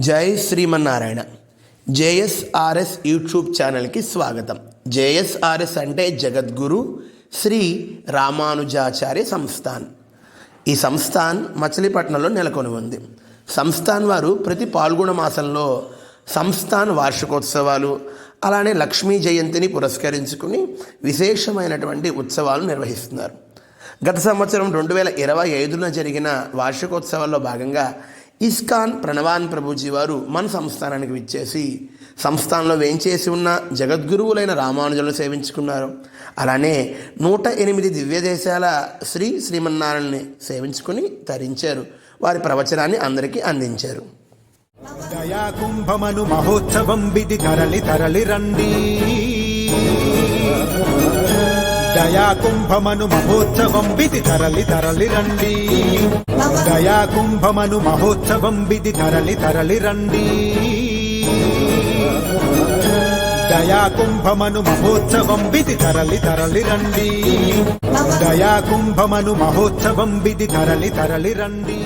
జై శ్రీమన్నారాయణ. జేఎస్ఆర్ఎస్ యూట్యూబ్ ఛానల్కి స్వాగతం. జేఎస్ఆర్ఎస్ అంటే జగద్గురు శ్రీ రామానుజాచార్య సంస్థాన్. ఈ సంస్థాన్ మచిలీపట్నంలో నెలకొని ఉంది. సంస్థాన్ వారు ప్రతి పాల్గొన మాసంలో సంస్థాన్ వార్షికోత్సవాలు, అలానే లక్ష్మీ జయంతిని పురస్కరించుకుని విశేషమైనటువంటి ఉత్సవాలు నిర్వహిస్తున్నారు. గత సంవత్సరం 2025లో జరిగిన వార్షికోత్సవాల్లో భాగంగా ఇస్కాన్ ప్రణవాన్ ప్రభుజీ వారు మన సంస్థానానికి విచ్చేసి సంస్థానంలో వేంచేసి ఉన్న జగద్గురువులైన రామానుజులను సేవించుకున్నారు. అలానే 108 దివ్య దేశాల శ్రీమన్నారాయణని సేవించుకుని తరించారు. వారి ప్రవచనాన్ని అందరికీ అందించారు. దయా కుంభమను మహోత్సవం విధి తరలి తరలి రండి. దయా కుంభమను మహోత్సవం విధి తరలి తరలి రండి. దయా కుంభమను మహోత్సవం విధి తరలి తరలి రండి. దయా కుంభమను మహోత్సవం విధి తరలి తరలి రండి. దయా కుంభమను మహోత్సవం విధి తరలి తరలి రండి.